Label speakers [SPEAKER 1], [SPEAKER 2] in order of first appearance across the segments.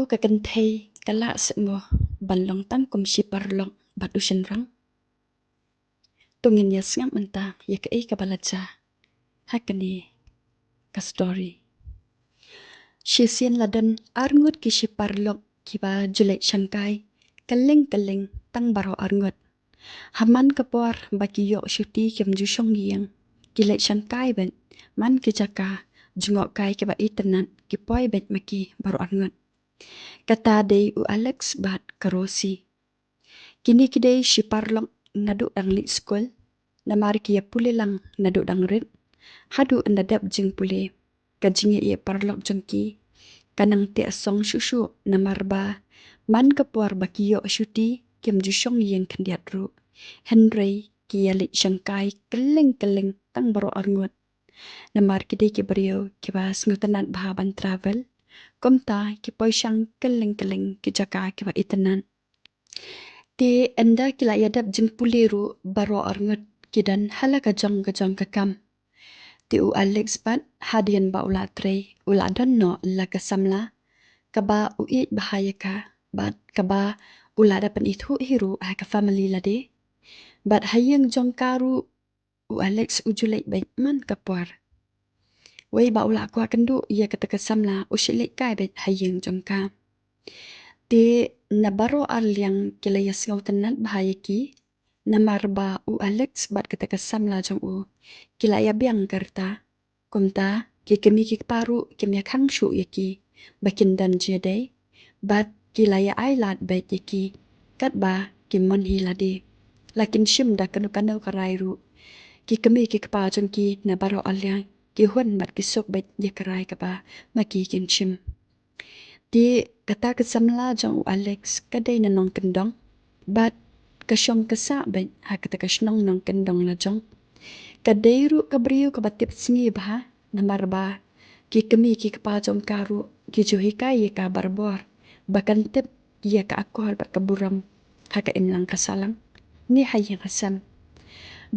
[SPEAKER 1] ka kan thei kala semua banlong tang kum si parlong bat ushen rang tungin ya sngam mentang ya ka ka balaja hakani ka story shisian ladan arngut ki si parlong ki ba julek shangkai kaleng tang baro arngut haman kapor baki yok shuti kem ju shong yang ki lek shangkai ben man ki jaka jungok kai ki ba itanan ki poi bet maki baro arngut kata de u Alex bat karosi. Kini kidei si parlong nadu dang li skol. Namari kia pule lang nadu dang rit. Hadu nadap jing pule. Kajingi ia parlong jengki. Kanang te song shushu namarba. Man kapuar bakiyo syuti. Kim jusyong yang kandiat ru. Henry kia li syangkai keleng tang baro arngut. Namar kidei ki beriau kiba ngutanan bahaban travel. Komta ki poi syang keleng ki jaka kiba itanan. Te enda kila yadap jeng puliru baro arngut kidan hala kajong kakam. Te u Alex bat hadian ba ula trei ula donno la kasamla kaba u it bahaya ka bat kaba ula dapan itu hiru ha ka family lade bat hayeng jong karu u Alex ujulek baik man kapuar. Wei ba ula kwa kendu ia kata kasamla ushilek kai bet hayeng jong ka. Te nabaro aliang kila yasngau tenan bahaya ki namarba u Alex bat kata kasamla jong u kila ya biang kerta kumta ki kemi ki paru kemi khang shu yaki bakin dan jede bat kila ya ailat bet yaki kat ba ki mon hi lade lakin shim da kanu karai ru ki kemi ki pa jong ki nabaro aliang ki hun bat ki sok bet ye karai ka ba maki kin shim. Di kata kasamla jong u Alex kadai na nong kendong bat kasyong kasa bet ha kata kasnong nong kendong la jong kadai ru kabriu kabatip singi bah namarba ki kemi ki kapa jong karu ki juhi kai ka barbor bahkan tip ya ka akol bat kaburam ha ka imlang kasalang ni hayi kasam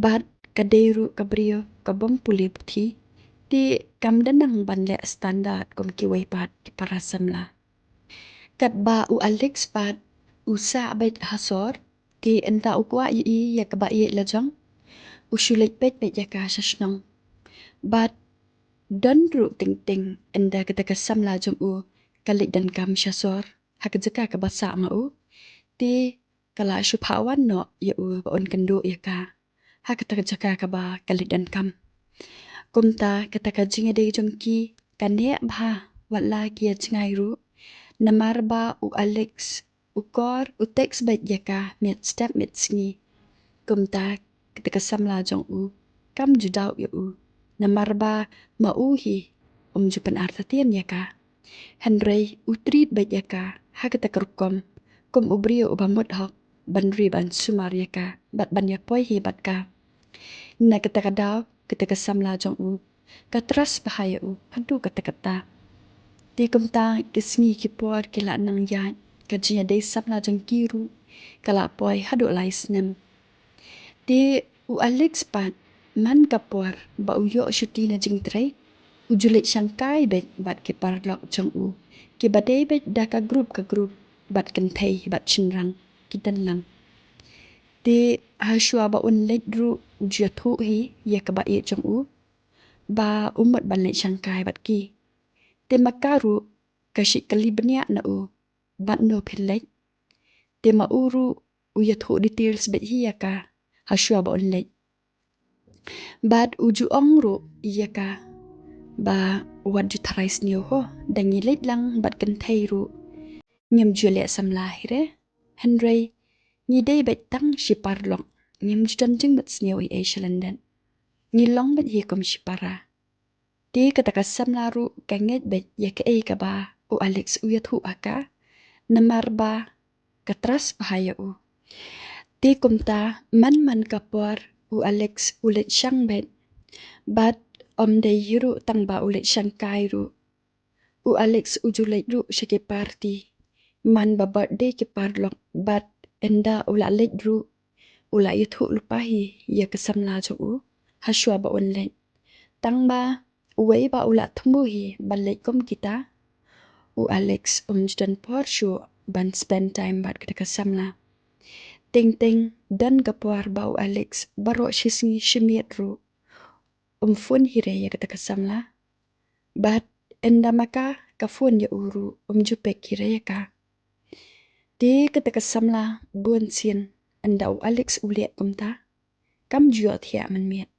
[SPEAKER 1] bat kadai ru kabriu kabom puli puthi di kamdanang banle standard kom ki wei pat ki parasam la. Kat ba u Alex pat usa bet hasor ti enta ukwa i ya kaba i lajong ushulek bet ya ka sasnong bat don ru ting enda kita kasam la jom u kalik dan kam syasor hak jeka ka basa ma u ti kala syuphawan no ya u on kendu ya ka hak kita jeka ka ba kalik dan kam kumta kita ka jinga de jom ki kane bha wala ki jingai ru namar ba u Alex ukor u text bet ya ka met step met singi kumta kita kasam la jong u kam judau ya u namar ba ma u hi jupan artatian ya ka Henry utrit bet ya ka ha kita kerukom kum ubrio ubamot hok banri ban sumar ya ka bat ban ya poi hi bat ka na kita kadau kita kasam la jong u katras bahaya u hadu kata ti kumta kisni ki por kila nang ya kajinya de samla jong kiru kala poi hadu lais nem ti u Alex pat man kapor ba uyo syuti na jing trei ujulik syangkai bet bat ki parlok jong u ki badai bet da ka grup bat kenthei bat chinrang kitan lang ti hashua ba un let ru ujia thu hi ya ka ba i jong u ba umot ban le syangkai bat ki te makaru kashi kalibnya na u bat no philek te ma uru uya thu details bet hi ya ka hashua ba un let bat uju ong ru iya ka ba wat ju tharais niyo ho dangi let lang bat kan thei ru nyam julia samla hire Henry ni dei bet tang shi parlong nyam ju dan jing bat sniyo i London ni long bet hi kom shi para ti kata samla ru kanget bet ya ka ba u Alex u ya thu aka namar ba katras bahaya u ti kumta man kapor u Alex ulet syang bet bat om de yuru tang ba ulet syang kai ru u Alex ujulet ru syake party man ba birthday ke parlok bat enda ula let ru ula yuthu lupahi ya kesamla jo u haswa ba onlet tang ba uwei ba ula thumbu hi balet kom kita u Alex dan Porsche ban spend time bat kita kesamla. Ting dan kapuar ba u Alex baro shisngi shimiet ru fun hire ya kita kesamla. Bat enda maka kafun ya uru jupek hire ya ka. Di kita kesamla bun sin enda u Alex uliat kumta. Kam juat hiya menmiet.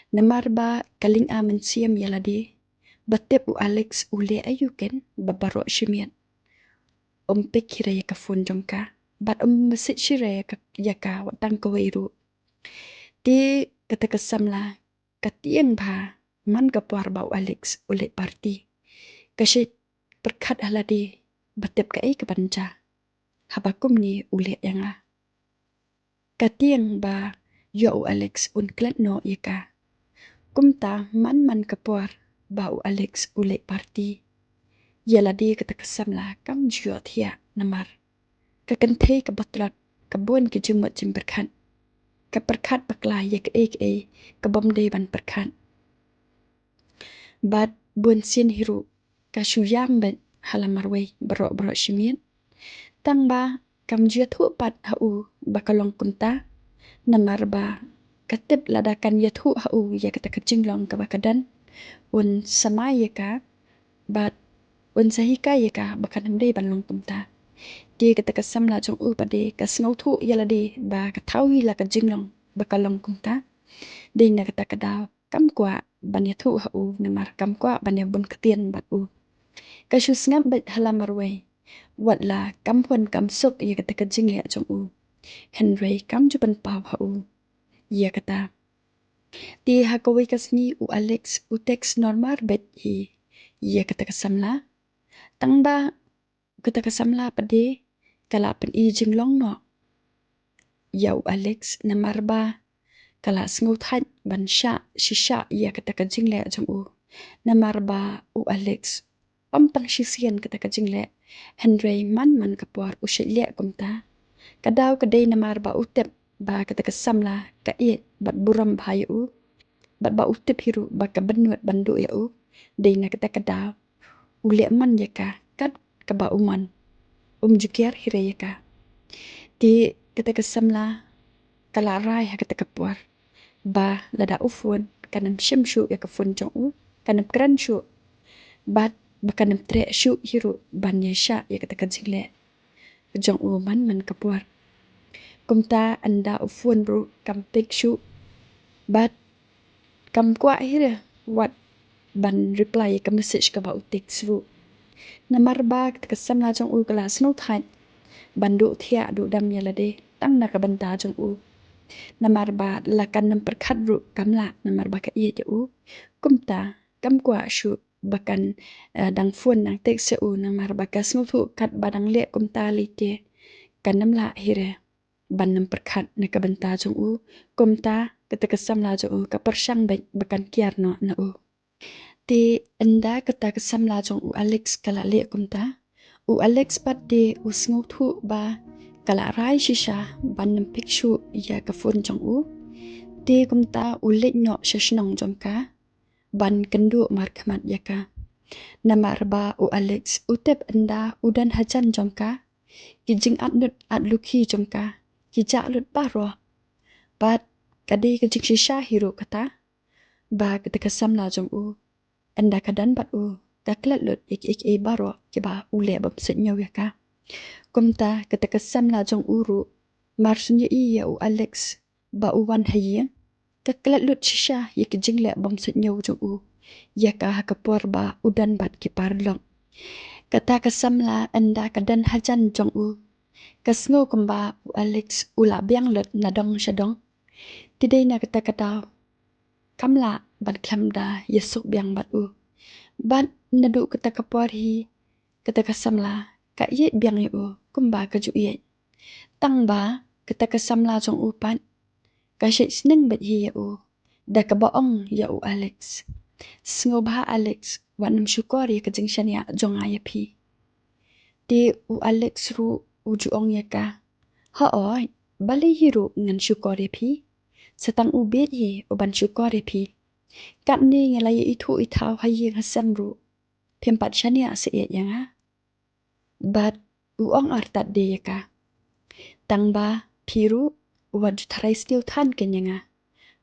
[SPEAKER 1] Namar ba kaling a mensiam ya ladi. Batep u Alex uliat ayuken babaro shimiet. Pek hira ya kafun jongka. Bat mesit shire ya ka watang kawairu. Di kata kesamla katiang ba man kapuar ba u Alex uliat parti. Kasyit perkat haladi batep ka kebanca. Habakum ni uliat yang a. Katiang ba yo u Alex klat no ya ka. Kumta man kapuar ba u Alex uliat parti. Yaladi kata kesamla kam juat hiya namar. Kakentay kabatlat kabun kejumut jim berkat. Kaperkat bakla ya ke kabomday ban perkat. Bat bun sin hiru kasyuyang ban halamarway baro shimit. Tang ba kam juat pat hau bakalong kunta. Namar ba katip ladakan yat hau ya kata kejinglong kabakadan. Sama ya ka. Bat sahika ya ka bakanamday ban long kunta. Dia kata kesamla jong pade kasngau thu yaladi ba katawi la kajinglong bakalong kunta. Dia na kata kadau kam kwa banya thu hau namar kam kwa banya bun ketien bat u. Kasyus ngam bat halamarway. Watla kam pun kam suk ya kata kajinglia jong u. Henry kam jupan pau hau. Ya kata. Di hakawai kasni u Alex teks normal bet hi. Ya kata kesamla. Tang ba kata kesamla pade kala pen jinglong no. Ya u Alex namar ba kala sngut hat ban shisha ya kata kajinglia jong u. Namar ba u Alex pampang shisien kata kajinglia. Henry man kapuar usylia kumta. Kadau kadai namar ba utep ba kata kesamla ka bat buram bahaya u. Bat ba utep hiru ba kabenuat bandu ya u. Dina kata kadau uliak man ya ka kat kaba uman. Jukiar hira ya ka. Di kata kesamla kala rai ha kata kapuar. Ba lada ufun kanam shimshu ya kafun jong u. Kanam kran shu. Bat bakanam tre shu hiru ban ya sya ya kata kajinglia. Jong u man kapuar. Kumta anda ufun bro kam pek shu. Bat kam kwa hira wat ban reply ka message ka ba utik sru. Namar ba kata kesamla jong u kala snut hat. Bandu thia du dam yalade tang na ka banta jong u. Namar ba lakan namperkat ru kamla namar ba ka ja u. Kumta kam kwa shu bakan dang fun nang tek se u namar ba ka snut hu kat badang le kumta lite. Kanam la hira ban namperkat na ka banta jong u. Kumta kata kesamla jong u ka persang bakan kiar no na u. Ti enda kata kesamla jong u Alex kala le kumta. U Alex pat de sngut hu ba kala rai shisha ban nampik shu ya kafun jong u. Ti kumta ulit no shishnong jong ka. Ban kendu markamat ya ka. Namar ba u Alex utep enda udan hajan jong ka. Kijing at lukhi jong ka. Kijak lut baro. Bat kadi kijing shisha hiru kata. Ba kata kesamla jong u. Enda kadan bat u. Kaklat lut ik baro kiba ule bapsit nyaw ya ka. Kumta kata kesamla jong uru. Marsunya iya u Alex ba uwan hayi. Kaklat lut shisha ya kijing le bapsit nyaw jong u. Ya ka hakapur ba udan bat kiparlong. Kata kesamla enda kadan hajan jong u. Kasngo kumba u Alex ula biang lut nadong syadong. Tidai na kata kadau. Kamla ban klamda yesuk biang bat u. Bat nadu kata kapuar hi. Kata kesamla ka iet biang ya u. Kumba kaju iet. Tang ba kata kesamla jong u pat. Kasyik seneng bat hi ya u. Da kabaong ya u Alex. Sngo ba Alex wanam syukor ya kajing syania jong ayap hi. Di u Alex ru ujuong ya ka. Haoi bali hiru ngan syukor ya pi. Setang ubit hi uban syukor ya pi. Kat ni ngalai itu itau hayi hasam ru. Pempat syania seet yang Bat uong artat de yaka. Tangba piru uat jutharai sniu than kenyanga.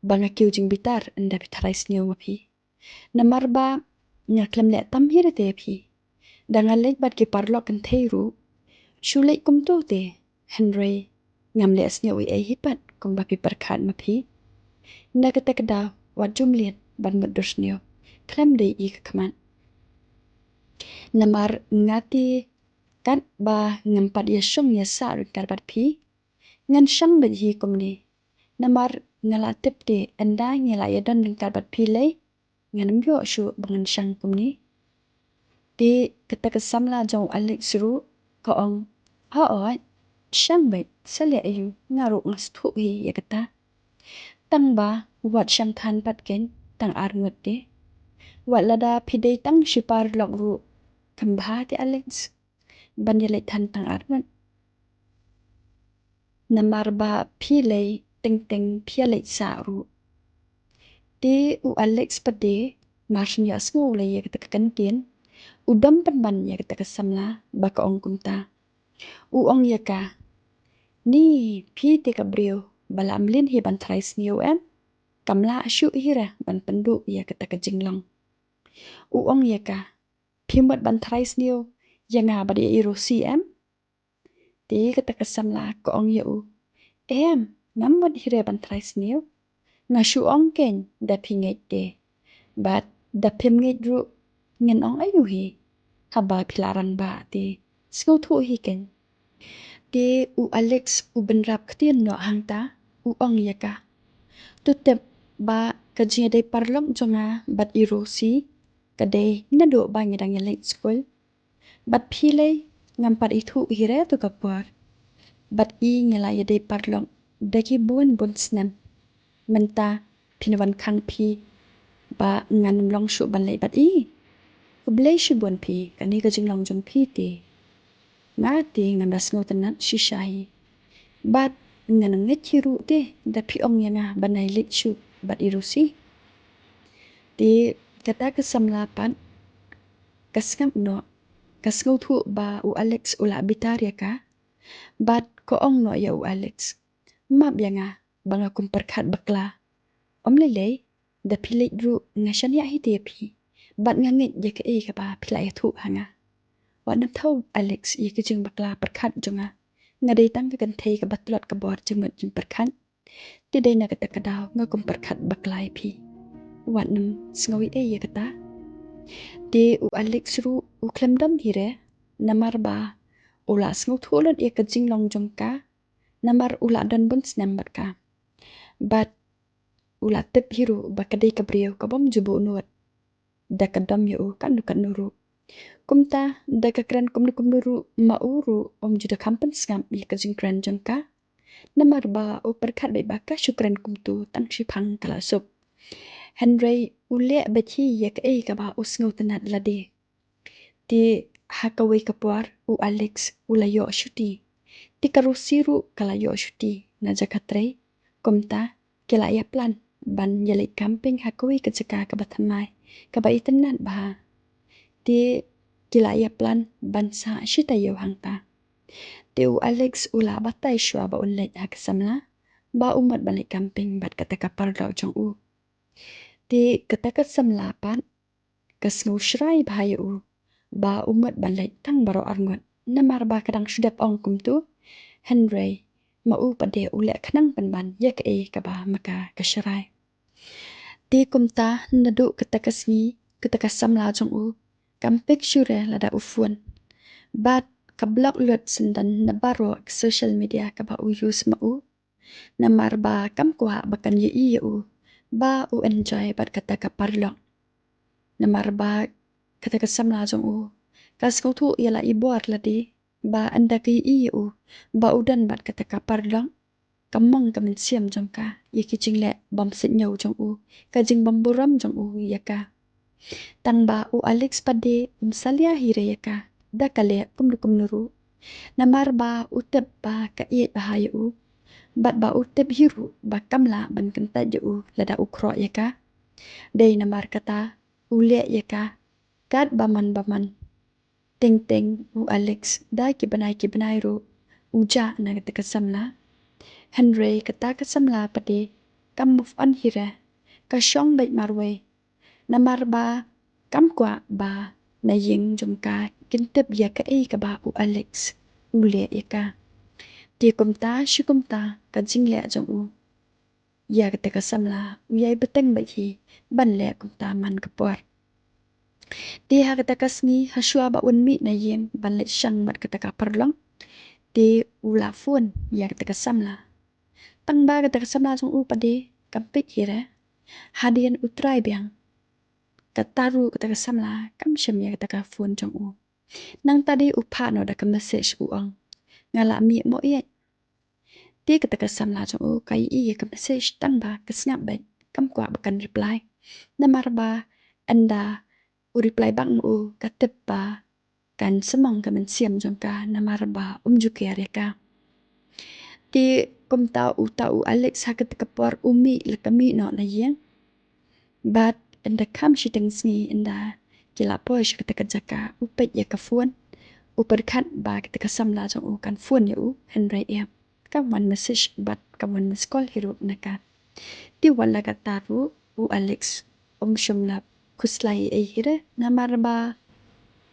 [SPEAKER 1] Banga kiu jing bitar anda bitharai sniu mapi. Namar ba ngaklem le tam hir te pi. Dangan lek bat ki parlok kan theiru. Shulek kum tu te. Henry ngam le sniu ai hipat kong bapi perkat mapi. Nda kata kedaw wat jumliat ban mudur sniu. Klem de I kekaman. Namar ngati kan ba ngampat ya syong ya sa rikar bat pi. Ngan syang bat hi kum ni. Namar ngalatip de anda ngela ya don rikar bat pi lay. Ngan mbyo syu bangan syang kum ni. Di kata kesamla jong alik suru kaong haot syang bat salya ayu ngaru ngas thu hi ya kata. Tang ba wat syang than pat ken tang arngut de. Wat lada pidei tang shipar lok ru kembha ti Alex. Ban yalai than tang arngut. Namar ba pilay ting pialai sa ru. Di u Alex pade marshin ya sngu lay ya kata kekantin. Udam ban ya kata kesamla ba kaong kumta. Uong ya ka. Ni pi te kabriu bala amlin hi ban thrai sniu em. Kamla asyu hira ban pendu ya kata kejinglong. Uong ya ka. Pimbot ban thrai sniu ya nga badi irosi em. Di kata kesamla kaong ya u. Em, mamot hira ban thrai sniu. Nga syu ong ken da pinget de. Bat da pinget ru ngen ong ayu hi. Haba pilarang ba di. Sngau thu hi ken. Di u Alex u benrap ketien no hang ta. U ong ya ka. Tutep ba kajing day parlong jonga bat irosi. Kadai nado ba ngedang yalek school. Bat pilay ngampat itu hira tu kapur. Bat I ngelai day parlong. Daki bun snam. Menta pinawan kang pi. Ba ngan long syu ban lay bat I. Kublay syu bun pi. Kani kajing long jong pi ti. Ngati ngan das ngau tenat shishahi. Bat ngan ngit hiru ti. Da pi ong yang banay lik syu bat irusi. Di kata kesamlapan. Kasngap no. Kasngau thu ba u Alex ula bitar ya ka. Bat ko ong no ya u Alex. Map yang banga kumperkat bakla. Om lelay. Da pilik ru ngasyan ya hiti ya pi. Bat ngangit ya ke ka ba pilai ya thu hanga. Wat nam thau Alex ya ke jeng bakla perkat jonga. Ngadai tang ke kantay ka batulot ka bor jeng mat jeng perkat. Tidai na kata kadaw nga kumperkat bakla ya pi. Wat nam sengawi ya kata. Di u Alex ru u klemdam hire. Namar ba ula sengau thulot ya ke jeng long jong ka. Namar ula dan bun snam bat ka. Bat ula tip hiru ba kadai kabriyo ka bom jubu nuat. Da kadam ya u kan dukat nuru. Kumta da kakran kum nuru mauru om juda kampen skam ya ke jeng kran jong ka. Namar ba u perkat bai baka syukran kumtu tang shipang kala sup. Henry ule bachi ya ke ka ba usngau tenat lade. Di hakawe kapuar u Alex ulayo syuti. Di karusiru kalayo syuti na jakatre. Kumta kila ya plan ban yalik camping hakawe kejaka kabathamai. Kabai tenat bah. Di kila ya plan ban sa syita yo hangta. Di u Alex ula batai syua ba unlet hakasamla. Ba umat balik camping bat kata kapar lau jong u. Di kata kesamla pan. Kasngau syrai bahaya u. Ba umat balik tang baro arngut. Namar ba kadang syudap ong kumtu. Henry mau pade ule kenang penban ya ke ka ba maka kesyarai. Di kumta nadu kata kasngi kata kesamla jong u. Kampik syure lada ufuan. Bat kablok lut sendan nabaro ke social media ka ba u use ma u. Namar ba kam kuha bakan ya u. Ba u enjoy bat kata kaparlok. Namar ba kata kesamla jong u. Kasngau thu yala ibuar ladi. Ba anda ke u. Ba udan bat kata kaparlok. Kamong kamen siam jong ka. Ya kicing le bom sit nyau jong u. Kajing bom buram jong u ya ka. Tang ba u Alex pade umsalia hire ya ka. Da kale kum nuru. Namar ba utep ba ka iet bahaya u. Bat ba utep hiru ba kamla ban kentat ya u lada ukro ya ka. Day namar kata ule ya ka. Kat baman ting Alex dai ki banai ru uja na kata kasamla. Henry kata kasamla pade kam move on hira ka shong bai marwe na marba kam kwa ba na ying jumka kintip ya ka ka ba Alex ule ya ka. Ti kumta shikumta ka jingle jong ya kata kasamla uyai beteng bai hi ban le kumta man kapor. Ti ha kata kasngi hasua ba unmi na ying ban le shang mat kata ka perlong. Ti ula fun ya kata kasamla. Tang ba kata kasamla jong pade kampik hira. Hadian utrai biang. Kataru kata kasamla kam syam ya kata ka fun jong Nang tadi upa no da ka message uang. Ngala mi mo iya. Ti kata kasamla jong kai iya ka message tang ba kesngap bai. Kam kwa bakan reply. Namar ba anda reply bang mo katip ba kan semang ka mensiam jong ka namar ba jukia ya ka. Ti kum tau Alex hakat kapor umi lekami no na yang. But anda kam shiteng sni anda kila po kata kajaka upet ya ka fuan. Uperkat ba kata kasamla jong kan fuan ya Henry ya. Kawan message but kawan call hirup naka. Ti wala kataru Alex syumla kuslai hira namar ba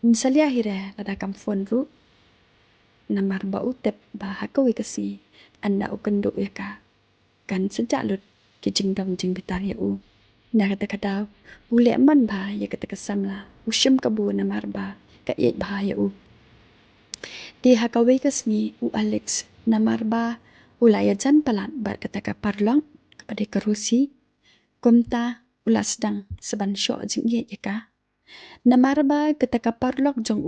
[SPEAKER 1] misalnya hira lada kam fuan ru namar ba utep ba hakawi kasi anda ukendo ya ka kan sejak lut kijing dam jing bitar ya na kata kata ule man ba ya kata kasamla usyam kabu namar ba ka yet ba ya di hakawi kasni Alex namar ba ulaya jan palat ba kata ka parlang kepada kerusi kumta ula sedang seban syok jing ya ka namar ba kata ka parlok jong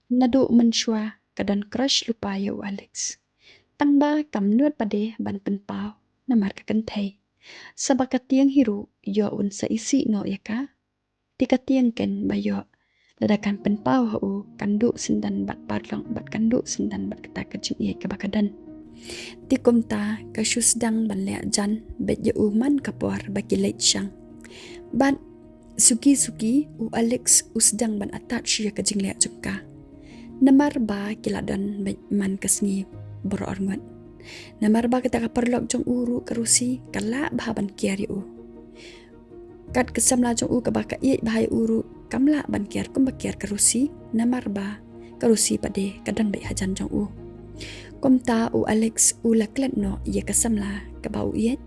[SPEAKER 1] nadu mensyua kadan crush lupa ya Alex. Tang ba kam nuat pade ban penpau namar ka kentai. Sabak katiang hiru yo sa isi no ya ka. Tika tiang ken ba yo ladakan penpau kandu sendan bat parlong bat kandu sendan bat kata kecik ya ka bakadan. Tikum ta kasyus dang ban lea jan bet yo man kapor baki late syang. Ban suki Alex usdang ban attach ya ka jingle jungka. Namar ba kiladan man kasni berorngot. Namar ba kita kaperlok jong uru kerusi kala bahaban kiari Kat kesamla jong kabaka iya bahaya uru kamla ban kiar kum bakiar kerusi namar ba kerusi pade kadang baik hajan jong Kumta Alex laklet no iya kesamla kabau iya.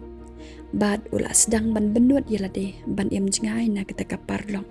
[SPEAKER 1] Bad ula sedang ban benut yalade ban jngai na kita kaparlok.